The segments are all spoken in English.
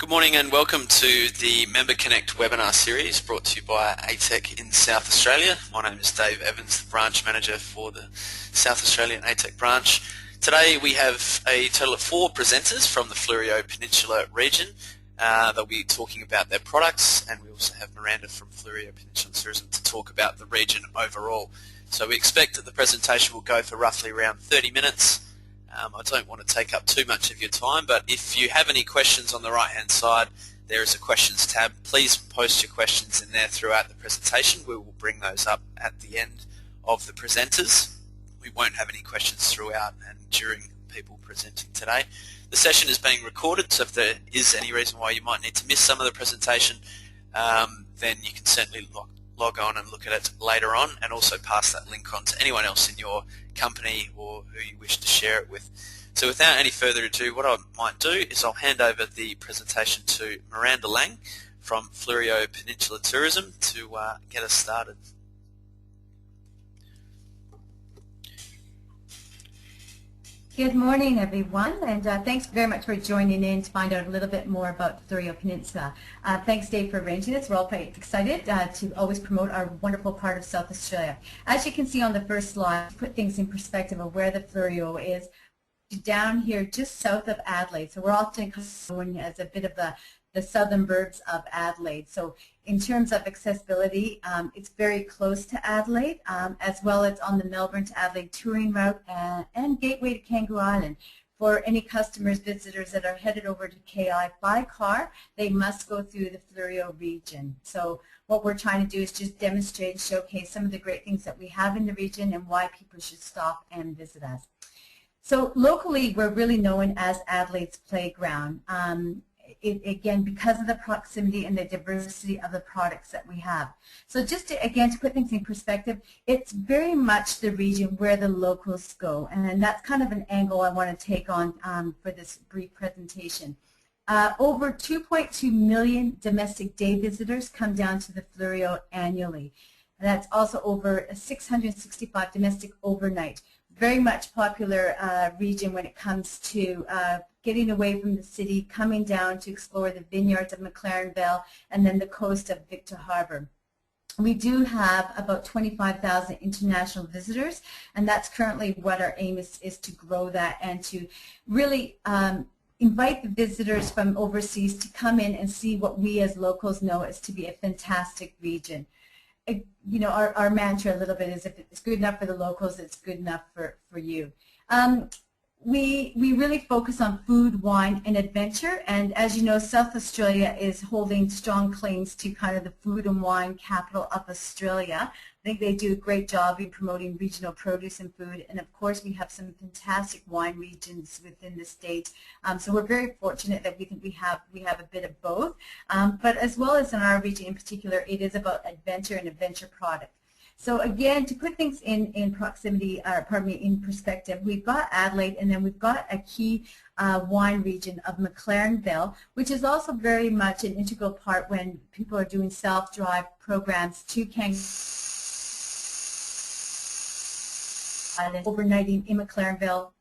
Good morning and welcome to the Member Connect webinar series brought to you by ATEC in South Australia. My name is Dave Evans, the branch manager for the South Australian ATEC branch. Today we have a total of 4 presenters from the Fleurieu Peninsula region. They'll be talking about their products, and we also have Miranda from Fleurieu Peninsula Tourism to talk about the region overall. So we expect that the presentation will go for roughly around 30 minutes. I don't want to take up too much of your time, but if you have any questions on the right-hand side, there is a questions tab. Please post your questions in there throughout the presentation. We will bring those up at the end of the presenters. We won't have any questions throughout and during people presenting today. The session is being recorded, so if there is any reason why you might need to miss some of the presentation, then you can certainly log on and look at it later on, and also pass that link on to anyone else in your company or who you wish to share it with. So without any further ado, what I might do is I'll hand over the presentation to Miranda Lang from Fleurieu Peninsula Tourism to get us started. Good morning, everyone, and thanks very much for joining in to find out a little bit more about the Fleurieu Peninsula. Thanks, Dave, for arranging this. We're all quite excited to always promote our wonderful part of South Australia. As you can see on the first slide, to put things in perspective of where the Fleurieu is, down here just south of Adelaide. So we're often known as a bit of the southern burbs of Adelaide. So in terms of accessibility, it's very close to Adelaide, as well as on the Melbourne to Adelaide touring route and gateway to Kangaroo Island. For any customers, visitors that are headed over to KI by car, they must go through the Fleurieu region. So what we're trying to do is just demonstrate and showcase some of the great things that we have in the region and why people should stop and visit us. So locally, we're really known as Adelaide's playground. Again, because of the proximity and the diversity of the products that we have. So just to, again, to put things in perspective, it's very much the region where the locals go, and that's kind of an angle I want to take on for this brief presentation. Over 2.2 million domestic day visitors come down to the Fleurieu annually. And that's also over 665 domestic overnight. Very much popular region when it comes to getting away from the city, coming down to explore the vineyards of McLaren, Vale, and then the coast of Victor Harbor. We do have about 25,000 international visitors, and that's currently what our aim is to grow that and to really invite the visitors from overseas to come in and see what we as locals know as to be a fantastic region. You know, our mantra a little bit is if it's good enough for the locals, it's good enough for you. We really focus on food, wine, and adventure, and as you know, South Australia is holding strong claims to kind of the food and wine capital of Australia. I think they do a great job in promoting regional produce and food, and of course we have some fantastic wine regions within the state. So we're very fortunate that we think we have a bit of both, but as well as in our region in particular, it is about adventure and adventure product. So again, to put things in proximity, pardon me, in perspective, we've got Adelaide, and then we've got a key wine region of McLaren, Vale, which is also very much an integral part when people are doing self-drive programs to Kangaroo Island, overnighting in McLaren, Vale,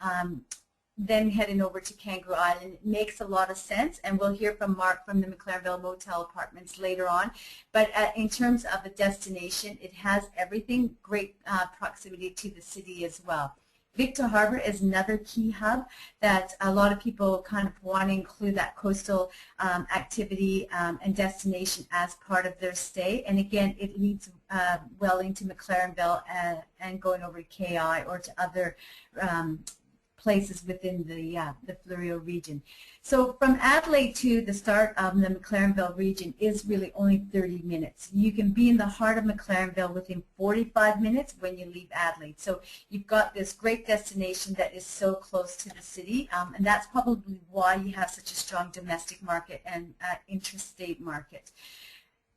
then heading over to Kangaroo Island. It makes a lot of sense, and we'll hear from Mark from the McLaren Vale Motel apartments later on. But in terms of the destination, it has everything, great proximity to the city as well. Victor Harbor is another key hub that a lot of people kind of want to include that coastal activity and destination as part of their stay. And again, it leads well into McLaren Vale and going over to KI or to other places within the Fleurieu region. So from Adelaide to the start of the McLaren Vale region is really only 30 minutes. You can be in the heart of McLaren Vale within 45 minutes when you leave Adelaide. So you've got this great destination that is so close to the city, and that's probably why you have such a strong domestic market and interstate market.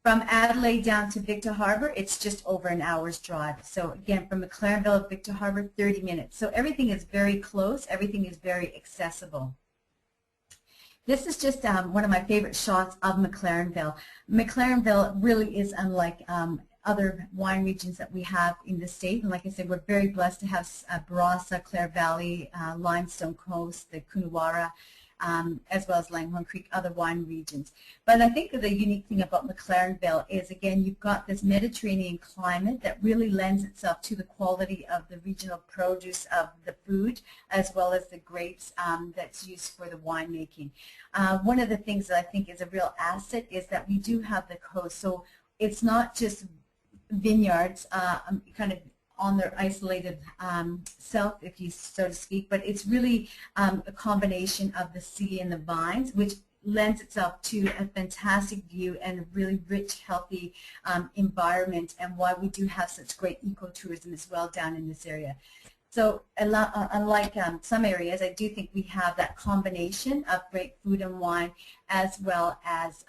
From Adelaide down to Victor Harbor, it's just over an hour's drive. So again, from McLaren Vale to Victor Harbor, 30 minutes. So everything is very close. Everything is very accessible. This is just one of my favorite shots of McLaren Vale. McLaren Vale really is unlike other wine regions that we have in the state. And like I said, we're very blessed to have Barossa, Clare Valley, Limestone Coast, the Coonawarra, as well as Langhorne Creek, other wine regions. But I think the unique thing about McLaren Vale is, again, you've got this Mediterranean climate that really lends itself to the quality of the regional produce of the food, as well as the grapes that's used for the winemaking. One of the things that I think is a real asset is that we do have the coast. So it's not just vineyards kind of on their isolated self, if you so to speak, but it's really a combination of the sea and the vines, which lends itself to a fantastic view and a really rich, healthy environment, and why we do have such great ecotourism as well down in this area. So unlike some areas, I do think we have that combination of great food and wine, as well as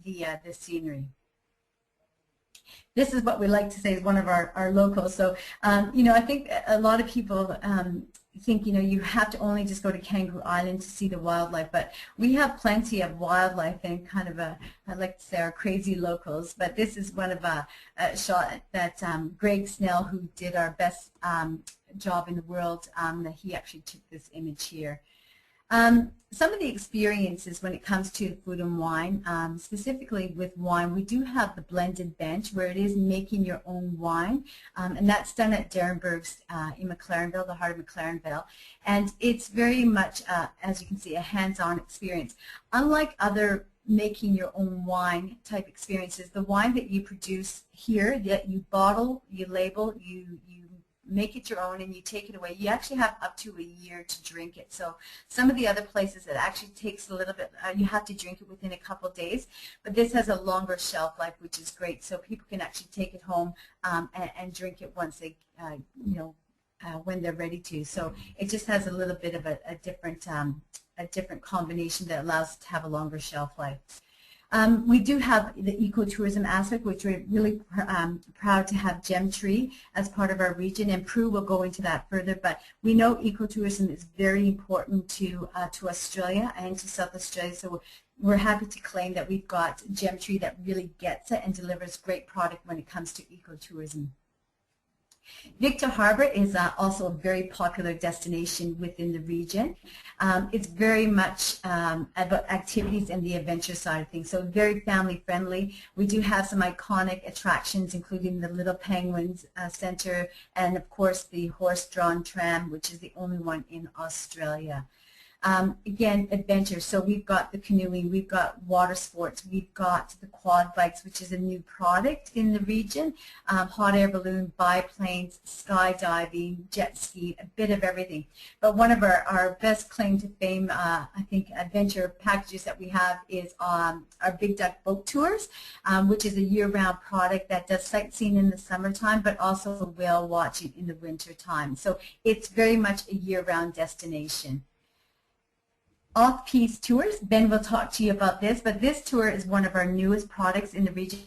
the scenery. This is what we like to say is one of our locals. So, you know, I think a lot of people think, you know, you have to only just go to Kangaroo Island to see the wildlife, but we have plenty of wildlife and kind of I like to say our crazy locals. But this is one of a shot that Greg Snell, who did our best job in the world, that he actually took this image here. Some of the experiences when it comes to food and wine, specifically with wine, we do have the blended bench where it is making your own wine, and that's done at Derenberg's in McLaren Vale, the heart of McLaren Vale, and it's very much, as you can see, a hands-on experience. Unlike other making your own wine type experiences, the wine that you produce here, that you bottle, you label, you make it your own, and you take it away, you actually have up to a year to drink it. So some of the other places, it actually takes a little bit, you have to drink it within a couple of days, but this has a longer shelf life, which is great, so people can actually take it home and drink it once they, you know, when they're ready to. So it just has a little bit of a different combination that allows it to have a longer shelf life. We do have the ecotourism aspect, which we're really proud to have Gemtree as part of our region, and Prue will go into that further. But we know ecotourism is very important to Australia and to South Australia, so we're happy to claim that we've got Gemtree that really gets it and delivers great product when it comes to ecotourism. Victor Harbor is also a very popular destination within the region. It's very much about activities and the adventure side of things, so very family friendly. We do have some iconic attractions, including the Little Penguins Center, and of course the horse-drawn tram, which is the only one in Australia. Again, adventure. So we've got the canoeing, we've got water sports, we've got the quad bikes, which is a new product in the region, hot air balloon, biplanes, skydiving, jet ski, a bit of everything. But one of our best claim to fame, I think, adventure packages that we have is our Big Duck Boat Tours, which is a year-round product that does sightseeing in the summertime, but also whale watching in the winter time. So it's very much a year-round destination. Off-piste tours, Ben will talk to you about this, but this tour is one of our newest products in the region.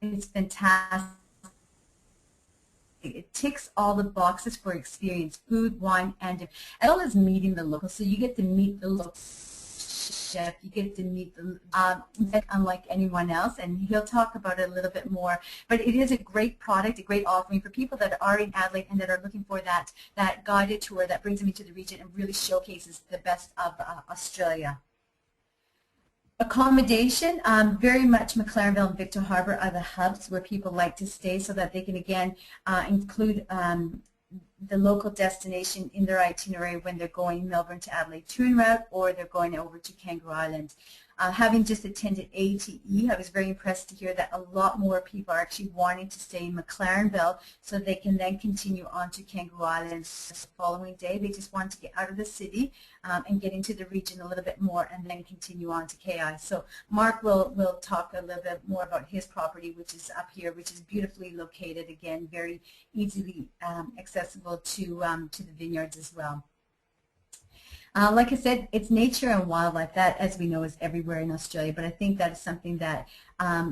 It's fantastic. It ticks all the boxes for experience, food, wine, and as well as meeting the locals. So you get to meet the local chef, you get to meet the unlike anyone else, and he'll talk about it a little bit more. But it is a great product, a great offering for people that are in Adelaide and that are looking for that guided tour that brings them into the region and really showcases the best of Australia. Accommodation, very much McLaren Vale and Victor Harbor are the hubs where people like to stay, so that they can again include the local destination in their itinerary when they're going Melbourne to Adelaide touring route, or they're going over to Kangaroo Island. Having just attended ATE, I was very impressed to hear that a lot more people are actually wanting to stay in McLaren Vale so they can then continue on to Kangaroo Island the following day. They just want to get out of the city and get into the region a little bit more and then continue on to KI. So Mark will talk a little bit more about his property, which is up here, which is beautifully located, again, very easily accessible to the vineyards as well. Like I said, it's nature and wildlife. That, as we know, is everywhere in Australia, but I think that is something that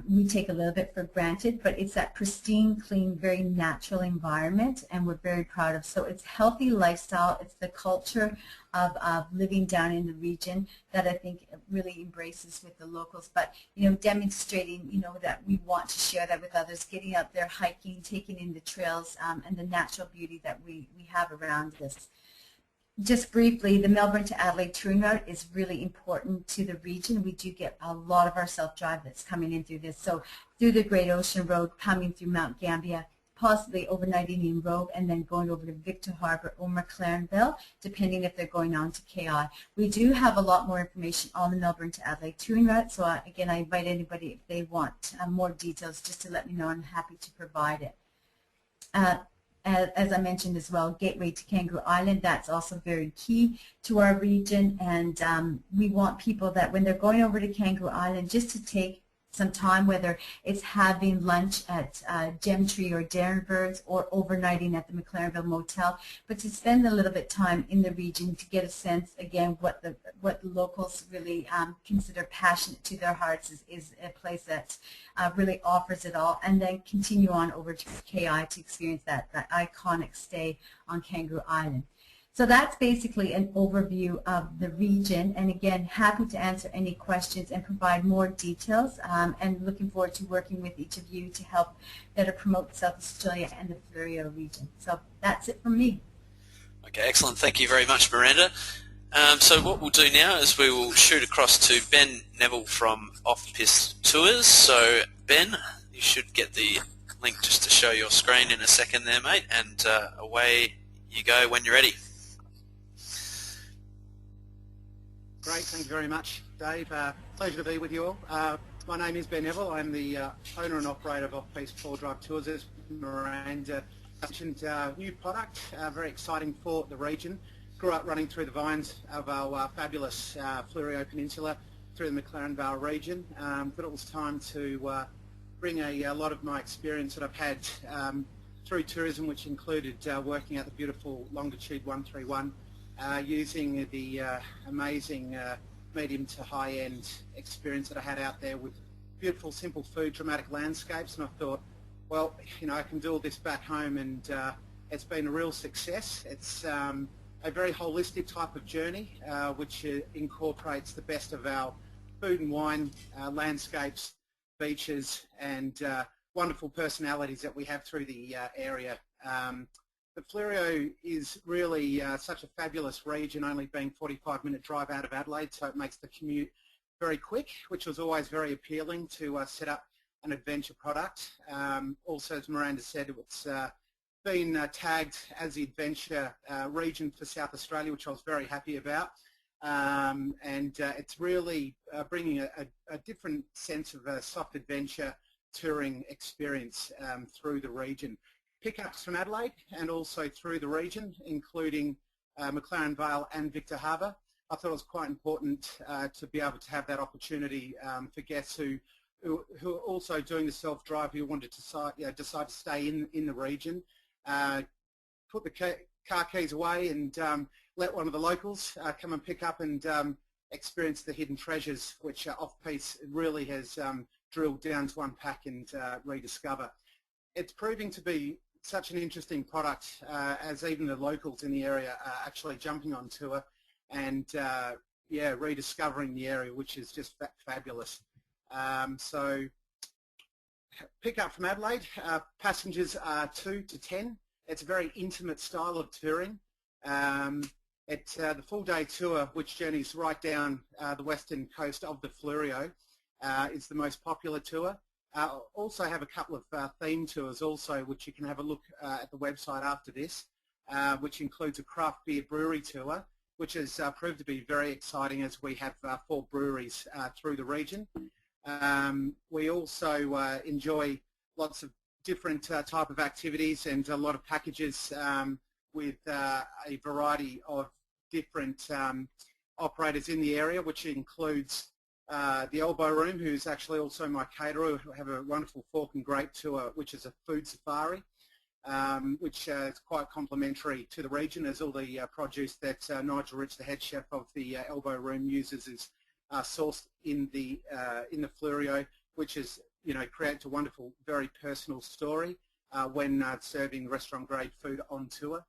we take a little bit for granted, but it's that pristine, clean, very natural environment, and we're very proud of. So it's healthy lifestyle, it's the culture of living down in the region that I think really embraces with the locals, but, you know, demonstrating, you know, that we want to share that with others, getting out there, hiking, taking in the trails, and the natural beauty that we have around us. Just briefly, the Melbourne to Adelaide touring route is really important to the region. We do get a lot of our self-drive that's coming in through this. So through the Great Ocean Road, coming through Mount Gambier, possibly overnighting in Rogue, and then going over to Victor Harbour or McLaren, Vale, depending if they're going on to KI. We do have a lot more information on the Melbourne to Adelaide touring route. So again, I invite anybody, if they want more details, just to let me know. I'm happy to provide it. As I mentioned as well, gateway to Kangaroo Island, that's also very key to our region, and we want people that when they're going over to Kangaroo Island just to take some time, whether it's having lunch at Gemtree or Darrenberg's or overnighting at the McLarenville Motel, but to spend a little bit time in the region to get a sense, again, what the locals really consider passionate to their hearts is a place that really offers it all, and then continue on over to KI to experience that iconic stay on Kangaroo Island. So that's basically an overview of the region, and again, happy to answer any questions and provide more details, and looking forward to working with each of you to help better promote South Australia and the Fleurieu region. So that's it from me. Okay, excellent. Thank you very much, Miranda. So what we'll do now is we will shoot across to Ben Neville from Off-Piste Tours. So Ben, you should get the link just to show your screen in a second there, mate, and away you go when you're ready. Great, thank you very much, Dave. Pleasure to be with you all. My name is Ben Neville. I'm the owner and operator of Off-Piste 4-Drive Tours. As Miranda mentioned, new product, very exciting for the region. Grew up running through the vines of our fabulous Fleurieu Peninsula through the McLaren Vale region, but it was time to bring a lot of my experience that I've had through tourism, which included working at the beautiful Longitude 131, using the amazing medium to high-end experience that I had out there with beautiful, simple food, dramatic landscapes, and I thought, well, you know, I can do all this back home, and it's been a real success. It's a very holistic type of journey, which incorporates the best of our food and wine, landscapes, beaches, and wonderful personalities that we have through the area. The Fleurieu is really such a fabulous region, only being 45-minute drive out of Adelaide, so it makes the commute very quick, which was always very appealing to set up an adventure product. Also, as Miranda said, it's been tagged as the adventure region for South Australia, which I was very happy about. And it's really bringing a different sense of a soft adventure touring experience through the region. Pickups from Adelaide and also through the region, including McLaren Vale and Victor Harbour. I thought it was quite important to be able to have that opportunity for guests who are also doing the self-drive, who wanted to decide to stay in the region. Put the car keys away and let one of the locals come and pick up and experience the hidden treasures, which Off-Piste really has drilled down to unpack and rediscover. It's proving to be such an interesting product, as even the locals in the area are actually jumping on tour and yeah, rediscovering the area, which is just fabulous. So pick up from Adelaide, passengers are 2 to 10. It's a very intimate style of touring. The full-day tour, which journeys right down the western coast of the Fleurieu, is the most popular tour. Also have a couple of theme tours also, which you can have a look at the website after this, which includes a craft beer brewery tour, which has proved to be very exciting as we have 4 breweries through the region. We also enjoy lots of different type of activities and a lot of packages with a variety of different operators in the area, which includes the Elbow Room, who's actually also my caterer, who have a wonderful fork and grape tour, which is a food safari, which is quite complimentary to the region, as all the produce that Nigel Rich, the head chef of the Elbow Room, uses is sourced in the Fleurieu, which is, you know, creates a wonderful, very personal story when serving restaurant-grade food on tour.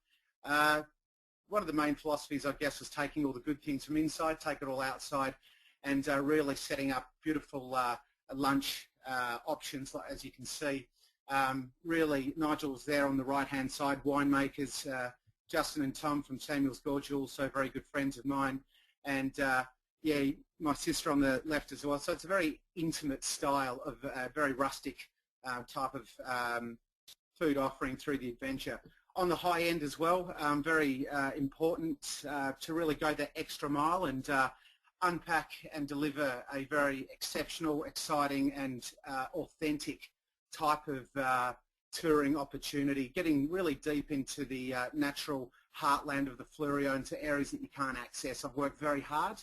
One of the main philosophies, I guess, was taking all the good things from inside, take it all outside, and really setting up beautiful lunch options, as you can see. Really, Nigel's there on the right-hand side, winemakers, Justin and Tom from Samuel's Gorge are also very good friends of mine, and yeah, my sister on the left as well. So it's a very intimate style of very rustic type of food offering through the adventure. On the high end as well, very important to really go that extra mile and unpack and deliver a very exceptional, exciting and authentic type of touring opportunity, getting really deep into the natural heartland of the Fleurieu, into areas that you can't access. I've worked very hard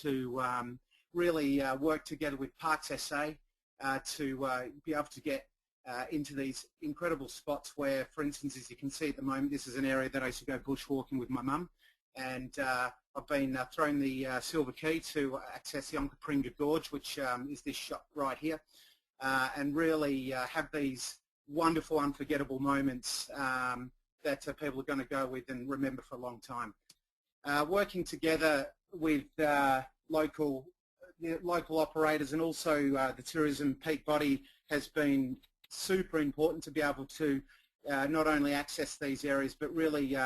to really work together with Parks SA to be able to get into these incredible spots where, for instance, as you can see at the moment, this is an area that I used to go bushwalking with my mum, and I've been thrown the silver key to access the Onkapringa Gorge, which is this shot right here, and really have these wonderful, unforgettable moments that people are going to go with and remember for a long time. Working together with local operators and also the tourism peak body has been super important to be able to not only access these areas but really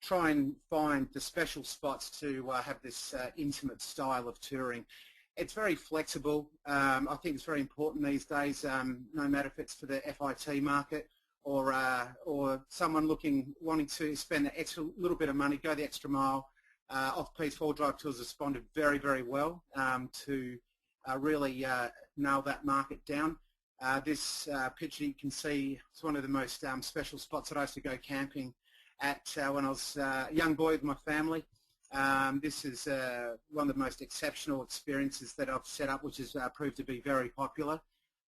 try and find the special spots to have this intimate style of touring. It's very flexible. I think it's very important these days, no matter if it's for the FIT market or someone wanting to spend the extra little bit of money, go the extra mile. Off-piste four-drive tours have responded very, very well to really nail that market down. This picture you can see is one of the most special spots that I used to go camping at when I was a young boy with my family. This is one of the most exceptional experiences that I've set up, which has proved to be very popular.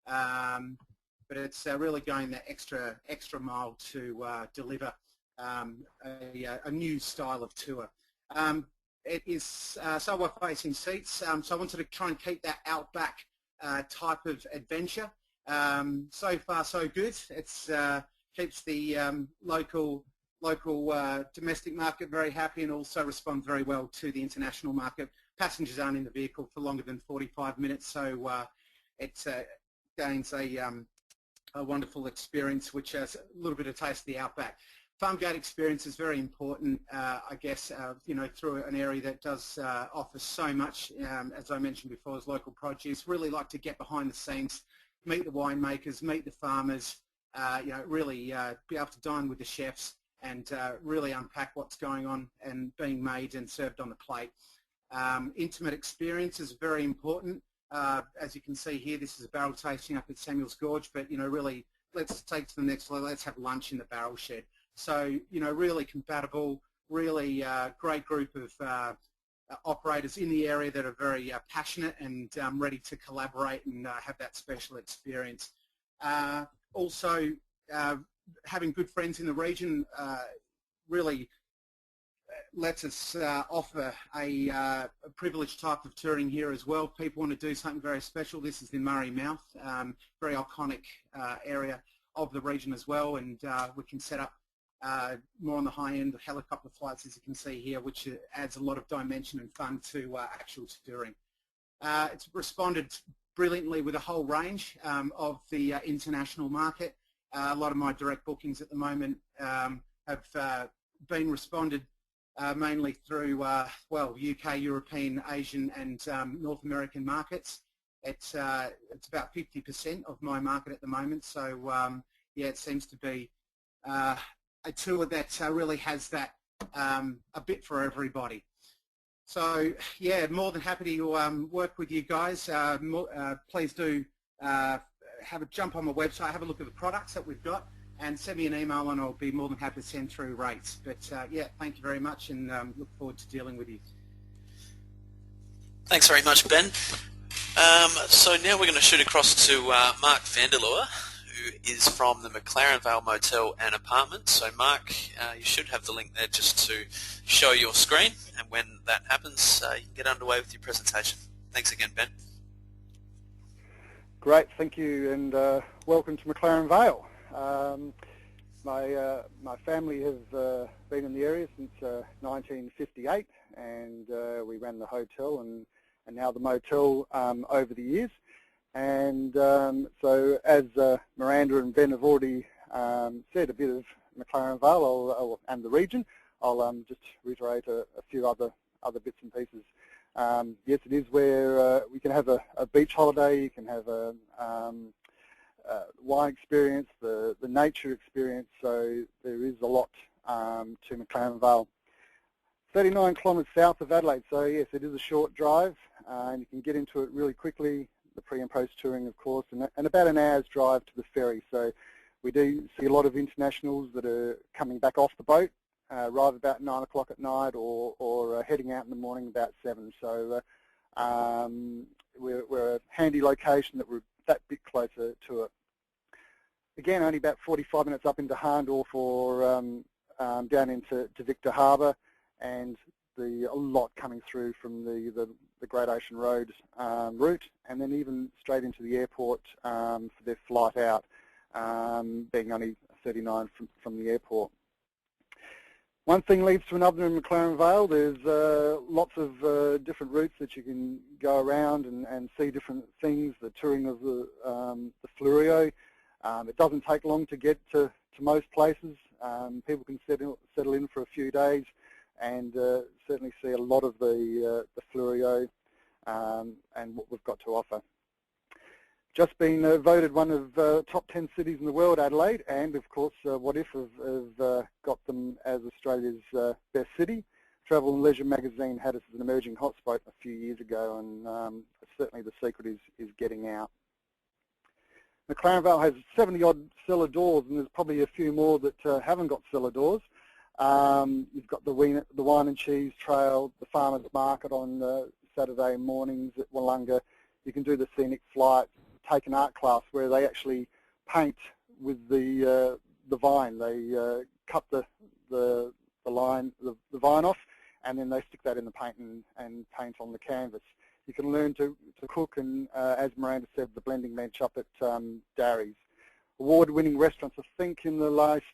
But it's really going that extra mile to deliver a new style of tour. It is subway facing seats, so I wanted to try and keep that outback type of adventure. So far so good. It's keeps the local domestic market very happy and also responds very well to the international market. Passengers aren't in the vehicle for longer than 45 minutes, so it gains a wonderful experience, which has a little bit of taste of the outback. Farm gate experience is very important, I guess, you know, through an area that does offer so much, as I mentioned before, as local produce. Really like to get behind the scenes, meet the winemakers, meet the farmers, you know, really be able to dine with the chefs and really unpack what's going on and being made and served on the plate. Intimate experience is very important. As you can see here, this is a barrel tasting up at Samuel's Gorge, but, you know, really let's take it to the next level. Let's have lunch in the barrel shed. So, you know, really compatible, really great group of operators in the area that are very passionate and ready to collaborate and have that special experience. Also, having good friends in the region really lets us offer a privileged type of touring here as well. People want to do something very special. This is the Murray Mouth, very iconic area of the region as well, and we can set up more on the high end of helicopter flights, as you can see here, which adds a lot of dimension and fun to actual touring. It's responded brilliantly with a whole range of the international market. A lot of my direct bookings at the moment have been responded mainly through, well, UK, European, Asian and North American markets. It's about 50% of my market at the moment, so yeah, it seems to be a tour that really has that a bit for everybody. So yeah, more than happy to work with you guys. Please do have a jump on my website, have a look at the products that we've got, and send me an email and I'll be more than happy to send through rates. But yeah, thank you very much and look forward to dealing with you. Thanks very much, Ben. So now we're going to shoot across to Mark Vandeleur, who is from the McLaren Vale Motel and Apartment. So Mark, you should have the link there just to show your screen, and when that happens, you can get underway with your presentation. Thanks again, Ben. Great, thank you, and welcome to McLaren Vale. My family have been in the area since 1958, and we ran the hotel and now the motel over the years. And so as Miranda and Ben have already said a bit of McLaren Vale and the region. I'll just reiterate a few other bits and pieces. Yes, it is where we can have a beach holiday, you can have a wine experience, the nature experience, so there is a lot to McLaren Vale. 39 kilometres south of Adelaide, so yes, it is a short drive, and you can get into it really quickly, the pre and post touring of course, and about an hour's drive to the ferry. So we do see a lot of internationals that are coming back off the boat, arrive about 9 o'clock at night, or heading out in the morning about 7. So we're a handy location that we're that bit closer to it. Again, only about 45 minutes up into Harndorf or down into Victor Harbour, and a lot coming through from the Great Ocean Road route, and then even straight into the airport for their flight out, being only 39 from the airport. One thing leads to another in McLaren Vale. There's lots of different routes that you can go around and see different things. The touring of the Fleurieu. It doesn't take long to get to most places. People can settle in for a few days and certainly see a lot of the Fleurieu and what we've got to offer. Just been voted one of top 10 cities in the world, Adelaide, and of course What If have got them as Australia's best city. Travel and Leisure magazine had us as an emerging hotspot a few years ago, and certainly the secret is getting out. McLaren Vale has 70-odd cellar doors, and there's probably a few more that haven't got cellar doors. You've got the Wine and Cheese Trail, the Farmers Market on Saturday mornings at Wollonga. You can do the Scenic Flight, take an art class where they actually paint with the vine. They cut the vine off, and then they stick that in the paint and paint on the canvas. You can learn to cook, and as Miranda said, the blending bench up at Darry's. Award-winning restaurants. I think in the last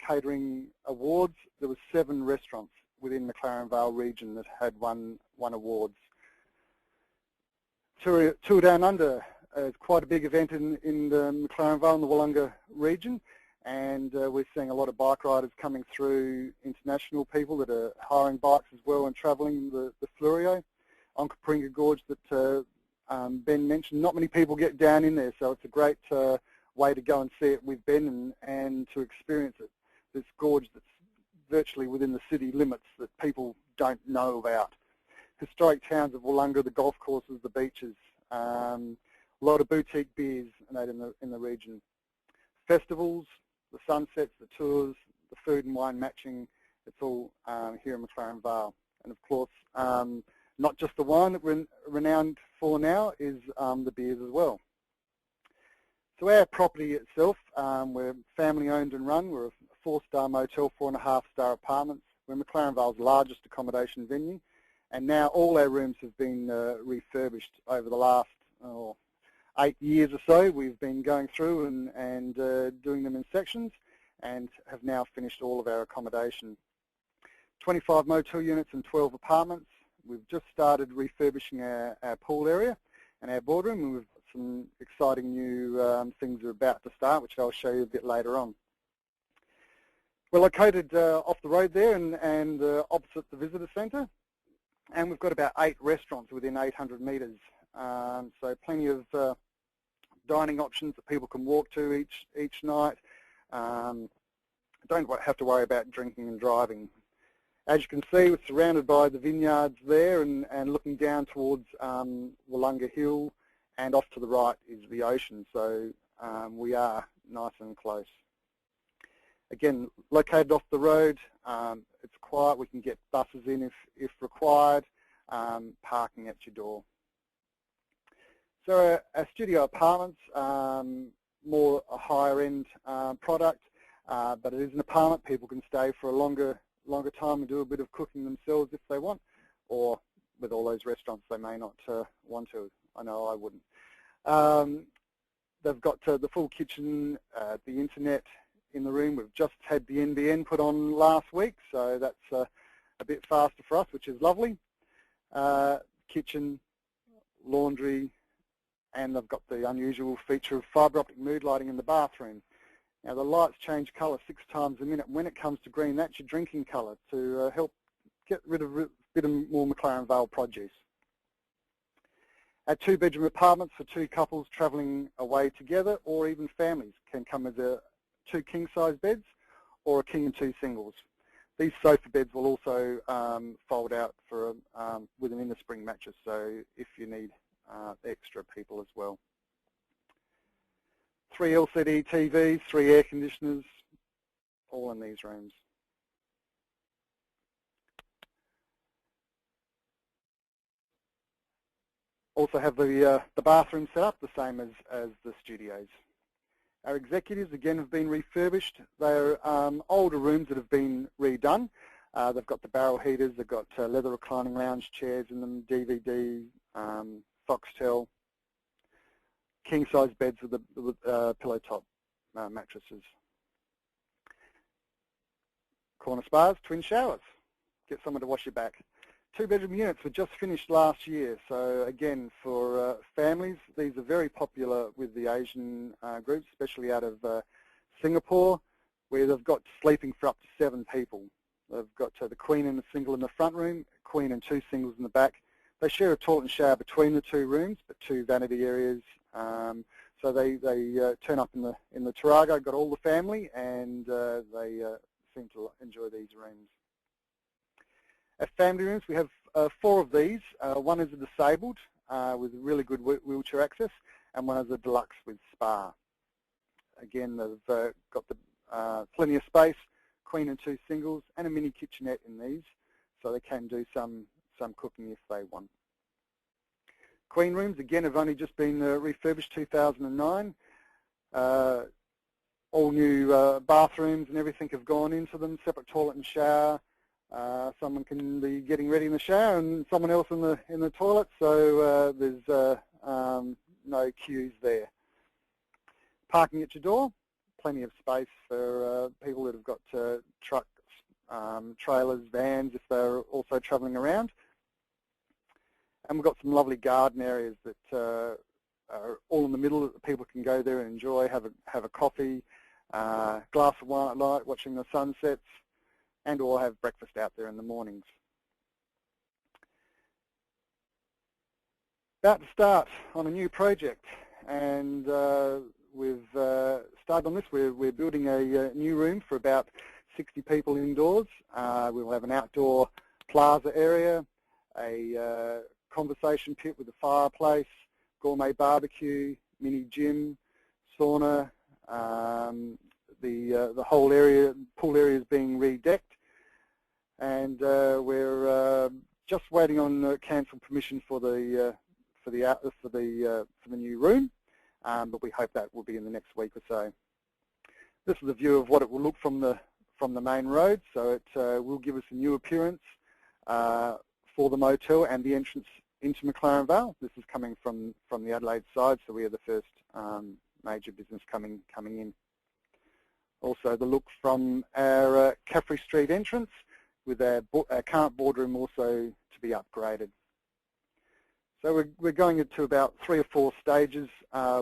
catering awards, there were 7 restaurants within McLaren Vale region that had won awards. Tour Down Under is quite a big event in the McLaren Vale and the Wollonga region, and we're seeing a lot of bike riders coming through, international people that are hiring bikes as well and travelling the Fleurieu. On Capringa Gorge that Ben mentioned, not many people get down in there, so it's a great way to go and see it with Ben and to experience it. This gorge that's virtually within the city limits that people don't know about. Historic towns of Wollonga, the golf courses, the beaches, a lot of boutique beers in the region. Festivals, the sunsets, the tours, the food and wine matching, it's all here in McLaren Vale. And of course, not just the wine that we're renowned for now, is the beers as well. So our property itself, we're family owned and run. We're a 4-star motel, 4.5-star apartments. We're McLaren Vale's largest accommodation venue, and now all our rooms have been refurbished over the last 8 years or so. We've been going through and doing them in sections, and have now finished all of our accommodation. 25 motel units and 12 apartments. We've just started refurbishing our pool area and our boardroom, and we've got some exciting new things that are about to start, which I'll show you a bit later on. We're located off the road there and opposite the visitor centre, and we've got about 8 restaurants within 800 metres, so plenty of dining options that people can walk to each night. Don't have to worry about drinking and driving. As you can see, we're surrounded by the vineyards there and looking down towards Wollonga Hill, and off to the right is the ocean, so we are nice and close. Again, located off the road, it's quiet, we can get buses in if required, parking at your door. So our studio apartments, more a higher end product, but it is an apartment. People can stay for a longer time and do a bit of cooking themselves if they want, or with all those restaurants they may not want to. I know I wouldn't. They've got the full kitchen, the internet in the room. We've just had the NBN put on last week, so that's a bit faster for us, which is lovely. Kitchen, laundry, and they've got the unusual feature of fibre optic mood lighting in the bathroom. Now the lights change colour 6 times a minute. When it comes to green, that's your drinking colour to help get rid of a bit more McLaren Vale produce. Our 2-bedroom apartments for 2 couples travelling away together, or even families, can come as 2 king-size beds or a king and 2 singles. These sofa beds will also fold out for with an inner spring mattress, so if you need extra people as well. 3 LCD TVs, 3 air conditioners, all in these rooms. Also have the bathroom set up the same as the studios. Our executives again have been refurbished. They're older rooms that have been redone. They've got the barrel heaters, they've got leather reclining lounge chairs in them, DVD, Foxtel, king-size beds with pillow top mattresses. Corner spas, twin showers. Get someone to wash your back. 2-bedroom units were just finished last year, so again for families, these are very popular with the Asian groups, especially out of Singapore, where they've got sleeping for up to 7 people. They've got the queen and a single in the front room, queen and 2 singles in the back. They share a toilet and shower between the 2 rooms, but 2 vanity areas. So they turn up in the Tarago, got all the family, and they seem to enjoy these rooms. At family rooms, we have 4 of these. One is a disabled with really good wheelchair access, and one is a deluxe with spa. Again, they've got plenty of space, queen and 2 singles, and a mini kitchenette in these, so they can do some cooking if they want. Queen rooms, again, have only just been refurbished 2009. All new bathrooms and everything have gone into them, separate toilet and shower. Someone can be getting ready in the shower and someone else in the toilet, so there's no queues there. Parking at your door, plenty of space for people that have got trucks, trailers, vans if they're also travelling around. And we've got some lovely garden areas that are all in the middle that people can go there and enjoy, have a coffee, glass of wine at night, watching the sunsets, and all have breakfast out there in the mornings. About to start on a new project, and we've started on this. We're building a new room for about 60 people indoors. We'll have an outdoor plaza area, a conversation pit with a fireplace, gourmet barbecue, mini gym, sauna. The whole area, pool area, is being redecked, and we're just waiting on council permission for the new room, but we hope that will be in the next week or so. This is a view of what it will look from the main road, so it will give us a new appearance for the motel and the entrance into McLaren Vale. This is coming from the Adelaide side, so we are the first major business coming in. Also the look from our Caffrey Street entrance, with our current boardroom also to be upgraded. So we're going into about 3 or 4 stages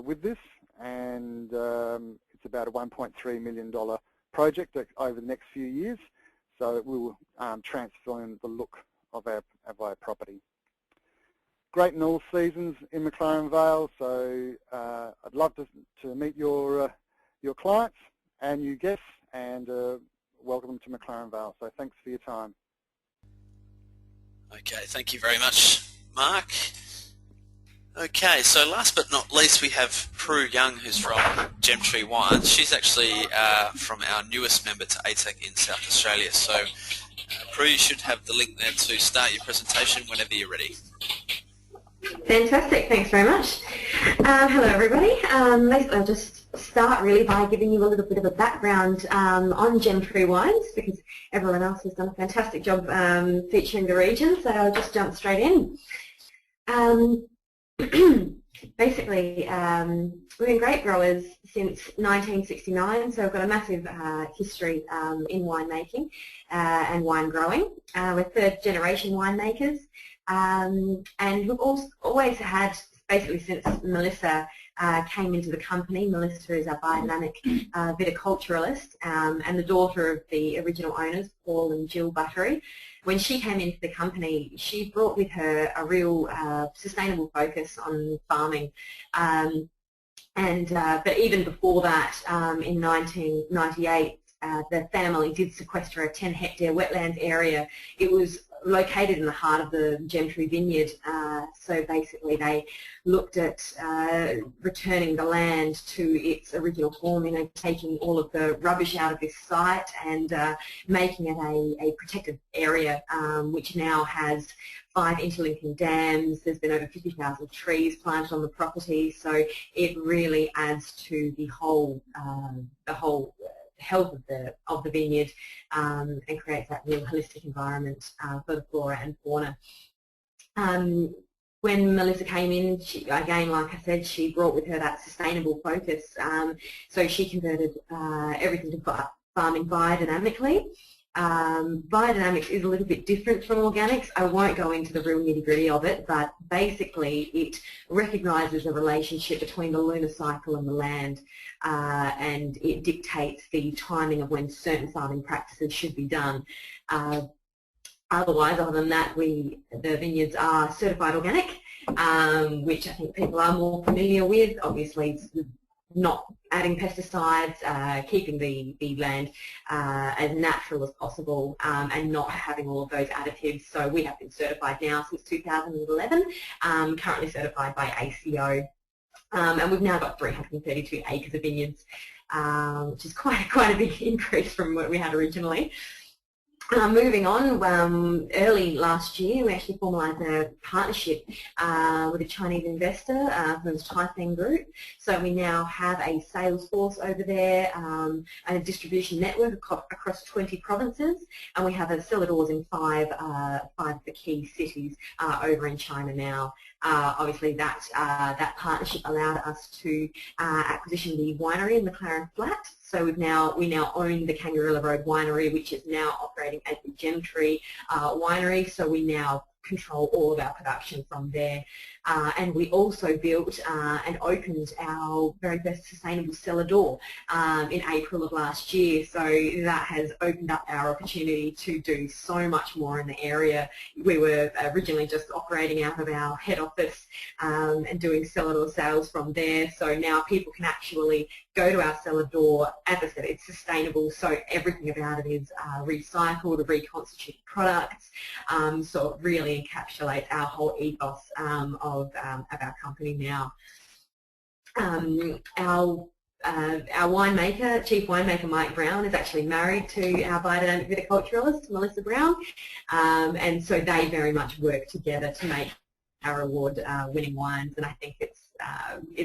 with this, and it's about a $1.3 million project over the next few years, so it will transform the look of our property. Great in all seasons in McLaren Vale, so I'd love to meet your clients and you guests, and welcome them to McLaren Vale. So thanks for your time. Okay, thank you very much, Mark. Okay, so last but not least, we have Prue Young, who's from Gemtree Wines. She's actually from our newest member to ATEC in South Australia. So, Prue, you should have the link there to start your presentation whenever you're ready. Fantastic, thanks very much. Hello everybody. Basically I'll just start really by giving you a little bit of a background on Gemtree Wines, because everyone else has done a fantastic job featuring the region, so I'll just jump straight in. Basically, we've been grape growers since 1969, so we've got a massive history in winemaking and wine growing. We're 3rd generation winemakers. And we've always had, basically since Melissa came into the company. Melissa is a biodynamic viticulturalist and the daughter of the original owners, Paul and Jill Buttery. When she came into the company, she brought with her a real sustainable focus on farming. But even before that, in 1998, the family did sequester a 10-hectare wetlands area. It was located in the heart of the Gemtree vineyard, so basically they looked at returning the land to its original form, taking all of the rubbish out of this site and making it a protected area, which now has 5 interlinking dams. There's been over 50,000 trees planted on the property, so it really adds to the whole health of the vineyard and creates that real holistic environment for the flora and fauna. When Melissa came in, she, again, like I said, she brought with her that sustainable focus. So she converted everything to farming biodynamically. Biodynamics is a little bit different from organics. I won't go into the real nitty-gritty of it, but basically it recognises a relationship between the lunar cycle and the land, and it dictates the timing of when certain farming practices should be done. Otherwise, other than that, the vineyards are certified organic, which I think people are more familiar with. Obviously, it's not adding pesticides, keeping the land as natural as possible, and not having all of those additives. So we have been certified now since 2011, currently certified by ACO, and we've now got 332 acres of vineyards, which is quite a big increase from what we had originally. Moving on, early last year we actually formalised a partnership with a Chinese investor from the Taifeng Group. So we now have a sales force over there and a distribution network across 20 provinces, and we have cellar doors in five of the key cities over in China now. Obviously that partnership allowed us to acquisition the winery in McLaren Flat. So we now own the Kangaroo Road winery, which is now operating as the Gemtree winery. So we now control all of our production from there. And we also built and opened our very first sustainable cellar door in April of last year. So that has opened up our opportunity to do so much more in the area. We were originally just operating out of our head office and doing cellar door sales from there. So now people can actually go to our cellar door. As I said, it's sustainable, so everything about it is recycled, reconstituted products. So it really encapsulates our whole ethos of our company now. Our winemaker, chief winemaker Mike Brown, is actually married to our biodynamic viticulturalist Melissa Brown, and so they very much work together to make our award-winning wines. And I think it's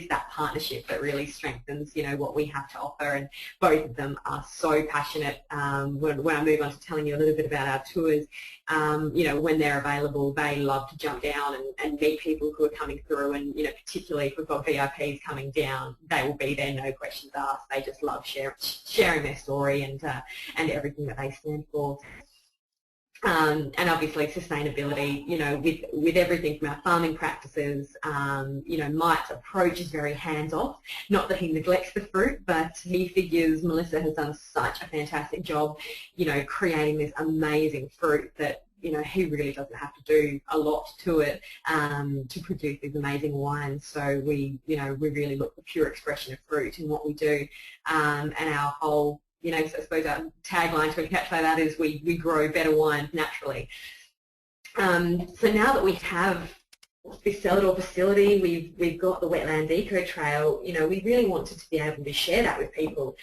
that partnership that really strengthens, what we have to offer. And both of them are so passionate. When I move on to telling you a little bit about our tours, when they're available, they love to jump down and meet people who are coming through. And particularly if we've got VIPs coming down, they will be there, no questions asked. They just love sharing their story and everything that they stand for. And obviously sustainability, with everything from our farming practices, Mike's approach is very hands-off. Not that he neglects the fruit, but he figures Melissa has done such a fantastic job, creating this amazing fruit that, he really doesn't have to do a lot to it to produce these amazing wines. So we really look for pure expression of fruit in what we do, and our whole so I suppose our tagline to encapsulate that is we grow better wines naturally. So now that we have this cellar door facility, we've got the Wetlands Eco Trail, we really wanted to be able to share that with people.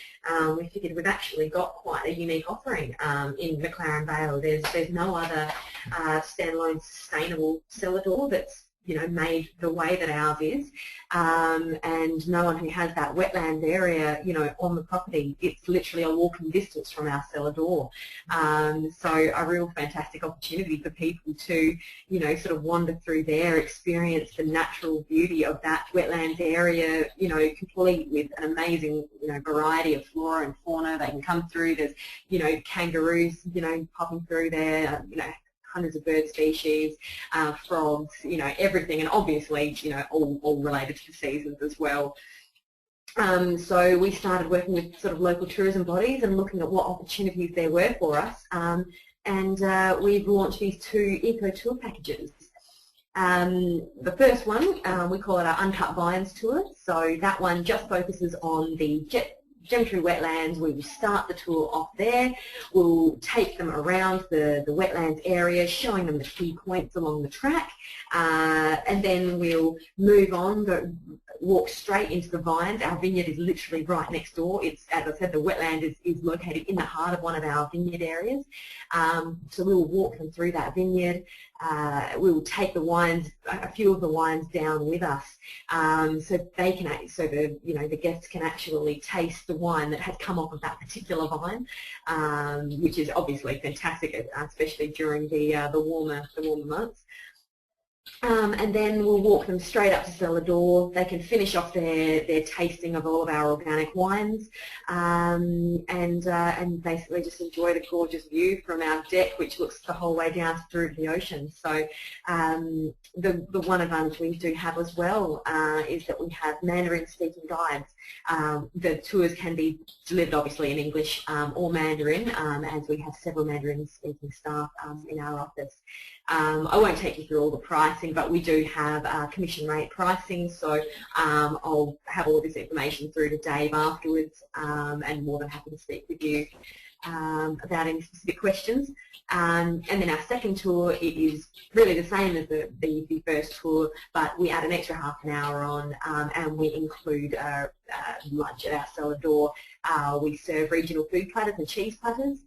We figured we've actually got quite a unique offering in McLaren Vale. There's no other standalone sustainable cellar door that's made the way that ours is, and no one who has that wetland area, on the property. It's literally a walking distance from our cellar door. So a real fantastic opportunity for people to, sort of wander through there, experience the natural beauty of that wetlands area, complete with an amazing, variety of flora and fauna. They can come through. There's, kangaroos, popping through there, hundreds of bird species, frogs, everything, and obviously, all related to the seasons as well. So we started working with sort of local tourism bodies and looking at what opportunities there were for us, and we've launched these 2 eco tour packages. The first one, we call it our Uncut Vines tour. So that one just focuses on the Gemtree wetlands. We will start the tour off there. We'll take them around the wetlands area, showing them the key points along the track, and then we'll move on, walk straight into the vines. Our vineyard is literally right next door. It's, as I said, the wetland is located in the heart of one of our vineyard areas. So we will walk them through that vineyard. We will take the wines, a few of the wines down with us, so they can, the guests can actually taste the wine that has come off of that particular vine, which is obviously fantastic, especially during the warmer months. And then we'll walk them straight up to cellar door. They can finish off their tasting of all of our organic wines, and basically just enjoy the gorgeous view from our deck, which looks the whole way down through to the ocean. So the one advantage we do have as well is that we have Mandarin-speaking guides. The tours can be delivered obviously in English or Mandarin, as we have several Mandarin-speaking staff in our office. I won't take you through all the pricing, but we do have commission rate pricing, so I'll have all this information through to Dave afterwards, and more than happy to speak with you about any specific questions. And then our second tour is really the same as the first tour, but we add an extra half an hour on, and we include lunch at our cellar door. We serve regional food platters and cheese platters.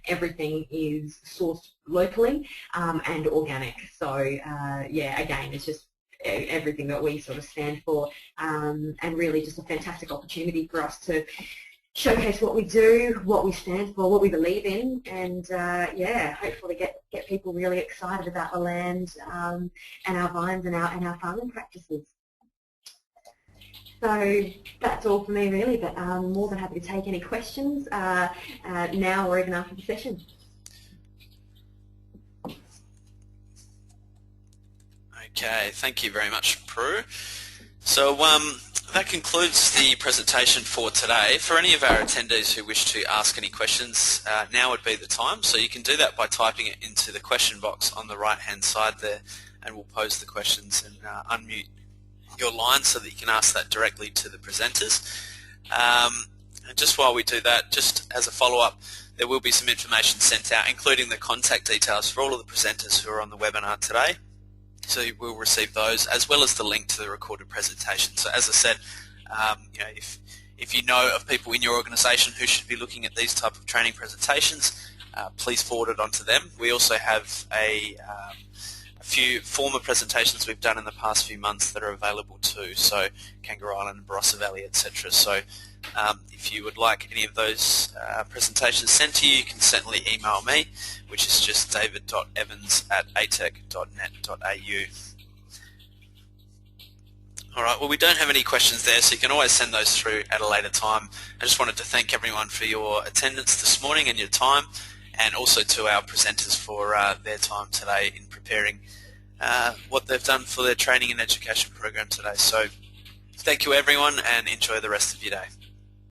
Everything is sourced locally and organic. So yeah, again, it's just everything that we sort of stand for, and really just a fantastic opportunity for us to showcase what we do, what we stand for, what we believe in, and yeah, hopefully get people really excited about the land and our vines and our farming practices. So that's all for me really, but I'm more than happy to take any questions now or even after the session. Okay, thank you very much, Prue. So that concludes the presentation for today. For any of our attendees who wish to ask any questions, now would be the time. So you can do that by typing it into the question box on the right-hand side there, and we'll pose the questions and unmute your line so that you can ask that directly to the presenters. And just while we do that, just as a follow-up, there will be some information sent out, including the contact details for all of the presenters who are on the webinar today. So you will receive those, as well as the link to the recorded presentation. So as I said, you know, if you know of people in your organisation who should be looking at these type of training presentations, please forward it on to them. We also have a few former presentations we've done in the past few months that are available too, so Kangaroo Island, Barossa Valley, etc. So if you would like any of those presentations sent to you, you can certainly email me, which is just david.evans@atec.net.au. Alright, well we don't have any questions there, so you can always send those through at a later time. I just wanted to thank everyone for your attendance this morning and your time, and also to our presenters for their time today in preparing what they've done for their training and education program today. So thank you everyone, and enjoy the rest of your day.